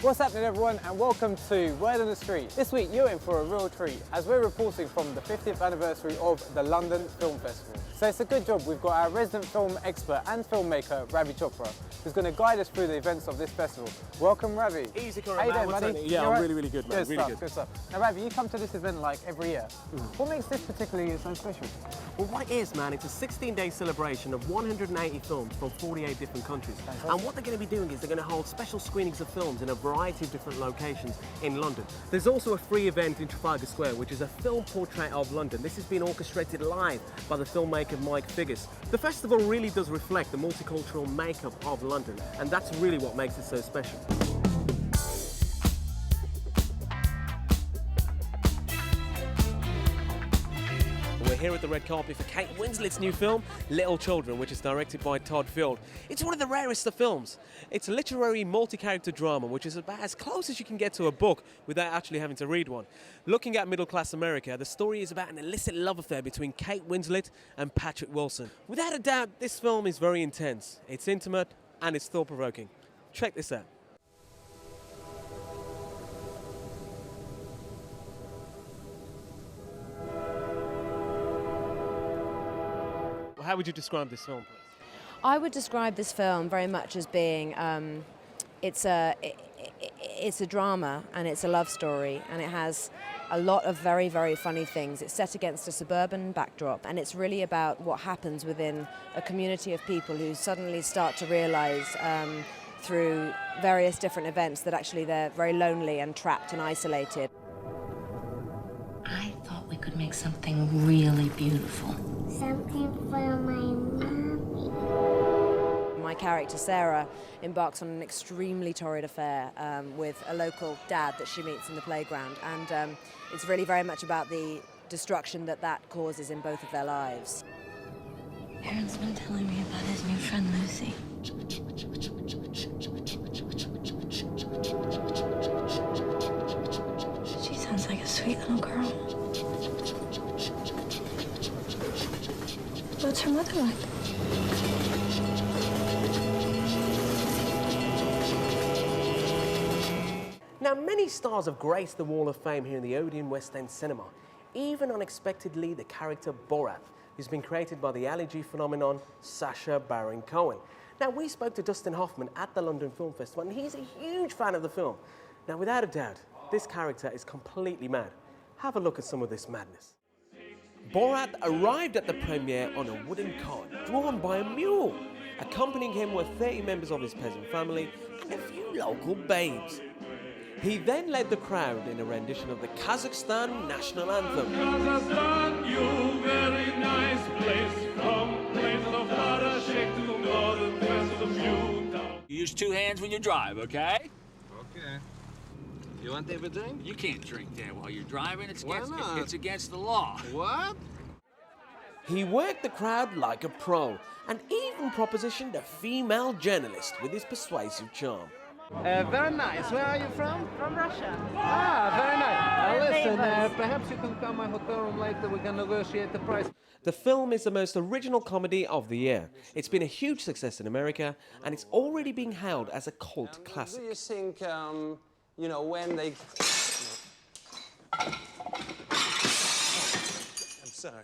What's happening, everyone, and welcome to Word on the Street. This week you're in for a real treat as we're reporting from the 50th anniversary of the London Film Festival. So it's a good job we've got our resident film expert and filmmaker Ravi Chopra, who's going to guide us through the events of this festival. Welcome, Ravi. Easy, How you doing, buddy? Yeah, I'm really good, man. Good stuff. Now, Ravi, you come to this event like every year. What makes this particularly so special? Well, what it is, man, it's a 16-day celebration of 180 films from 48 different countries. Fantastic. And what they're going to be doing is they're going to hold special screenings of films in a variety of different locations in London. There's also a free event in Trafalgar Square, which is a film portrait of London. This has been orchestrated live by the filmmaker Mike Figgis. The festival really does reflect the multicultural makeup of London, and that's really what makes it so special. We're here at the red carpet for Kate Winslet's new film, Little Children, which is directed by Todd Field. It's one of the rarest of films. It's a literary multi-character drama, which is about as close as you can get to a book without actually having to read one. Looking at middle-class America, the story is about an illicit love affair between Kate Winslet and Patrick Wilson. Without a doubt, this film is very intense. It's intimate and it's thought-provoking. Check this out. How would you describe this film, please? I would describe this film very much as being, it's a drama and it's a love story, and it has a lot of very, very funny things. It's set against a suburban backdrop, and it's really about what happens within a community of people who suddenly start to realise through various different events that actually they're very lonely and trapped and isolated. I thought we could make something really beautiful. Something for my mommy. My character, Sarah, embarks on an extremely torrid affair with a local dad that she meets in the playground, and it's really very much about the destruction that causes in both of their lives. Aaron's been telling me about his new friend, Lucy. She sounds like a sweet little girl. What's her mother like? Now, many stars have graced the Wall of Fame here in the Odeon West End cinema. Even unexpectedly, the character Borat, who's been created by the AAG phenomenon Sacha Baron Cohen. Now, we spoke to Dustin Hoffman at the London Film Festival, and he's a huge fan of the film. Now, without a doubt, this character is completely mad. Have a look at some of this madness. Borat arrived at the premiere on a wooden cart drawn by a mule. Accompanying him were 30 members of his peasant family and a few local babes. He then led the crowd in a rendition of the Kazakhstan national anthem. Kazakhstan, you very nice place. From plains of Karashek to northern west of Utah. Use two hands when you drive, okay? Okay. You want to have a drink? You can't drink there while you're driving. It's Why not? It's against the law. What? He worked the crowd like a pro and even propositioned a female journalist with his persuasive charm. Very nice. Where are you from? From Russia. Ah, very nice. Listen, neighbors. perhaps you can come to my hotel room later. We can negotiate the price. The film is the most original comedy of the year. It's been a huge success in America, and it's already being hailed as a cult classic. Do you think, you know, when they... I'm sorry.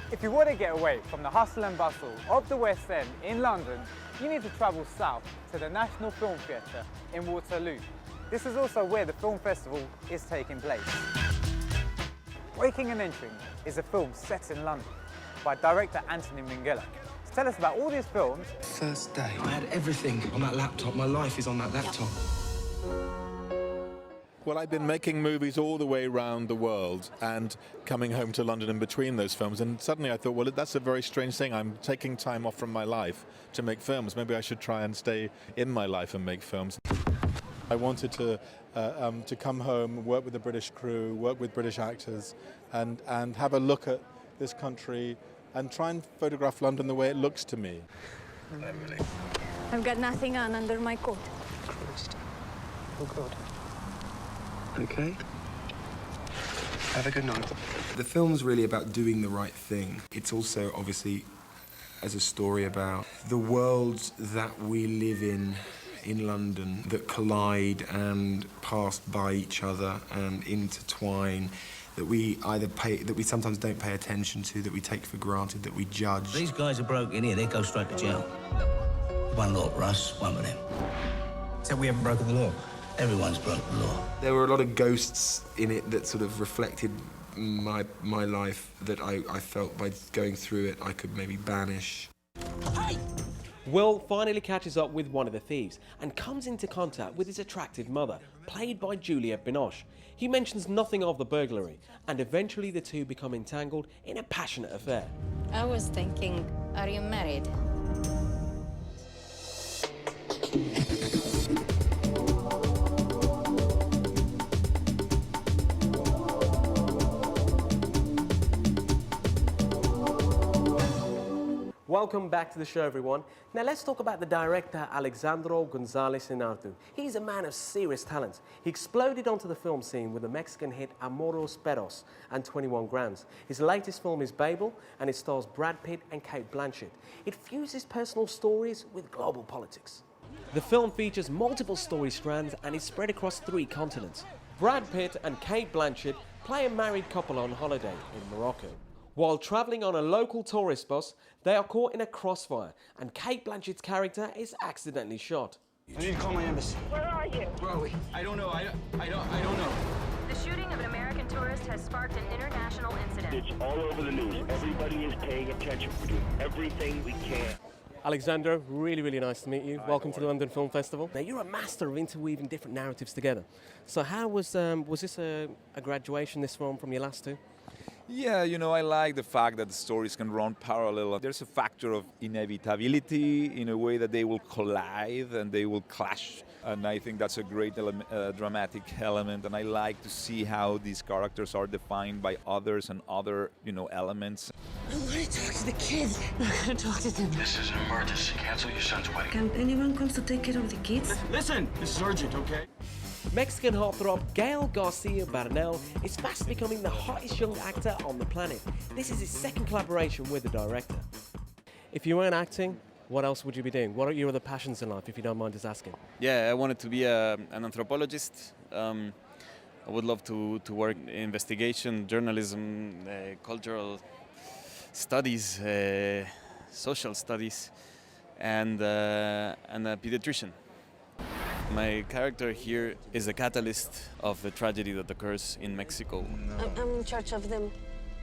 If you want to get away from the hustle and bustle of the West End in London, you need to travel south to the National Film Theatre in Waterloo. This is also where the film festival is taking place. Breaking and Entering is a film set in London by director Anthony Minghella. To tell us about all these films... First day, I had everything on that laptop. My life is on that laptop. Well, I've been making movies all the way around the world and coming home to London in between those films, and suddenly I thought, well, that's a very strange thing. I'm taking time off from my life to make films. Maybe I should try and stay in my life and make films. I wanted to come home, work with the British crew, work with British actors, and have a look at this country and try and photograph London the way it looks to me. I've got nothing on under my coat. Oh, God. Okay? Have a good night. The film's really about doing the right thing. It's also, obviously, as a story about the worlds that we live in London that collide and pass by each other and intertwine, that we sometimes don't pay attention to, that we take for granted, that we judge. These guys are broke in here, they go straight to jail. One law, Russ, one with him. Except we haven't broken the law. Everyone's broken the law. There were a lot of ghosts in it that sort of reflected my life that I felt by going through it I could maybe banish. Hey! Will finally catches up with one of the thieves and comes into contact with his attractive mother, played by Juliette Binoche. He mentions nothing of the burglary, and eventually the two become entangled in a passionate affair. I was thinking, are you married? Welcome back to the show, everyone. Now let's talk about the director Alejandro González Iñárritu. He's a man of serious talent. He exploded onto the film scene with the Mexican hit Amoros Perros and 21 Grams. His latest film is Babel, and it stars Brad Pitt and Kate Winslet. It fuses personal stories with global politics. The film features multiple story strands and is spread across 3 continents. Brad Pitt and Kate Winslet play a married couple on holiday in Morocco. While travelling on a local tourist bus, they are caught in a crossfire, and Kate Blanchett's character is accidentally shot. I need to call my embassy. Where are you? Where are we? I don't know. I don't know. The shooting of an American tourist has sparked an international incident. It's all over the news. Everybody is paying attention. We're doing everything we can. Alexandro, really, really nice to meet you. Welcome to the London Film Festival. Now, you're a master of interweaving different narratives together. So how was this a graduation, this film, from your last 2? Yeah, you know, I like the fact that the stories can run parallel. There's a factor of inevitability in a way that they will collide and they will clash. And I think that's a great dramatic element. And I like to see how these characters are defined by others and other, elements. I want to talk to the kids. I'm not going to talk to them. This is an emergency. Cancel your son's wedding. Can anyone come to take care of the kids? Listen, this is urgent, okay? Mexican heartthrob Gael Garcia Bernal is fast becoming the hottest young actor on the planet. This is his second collaboration with the director. If you weren't acting, what else would you be doing? What are your other passions in life, if you don't mind us asking? Yeah, I wanted to be an anthropologist. I would love to work in investigation, journalism, cultural studies, social studies, and a pediatrician. My character here is a catalyst of the tragedy that occurs in Mexico. I'm in charge of them.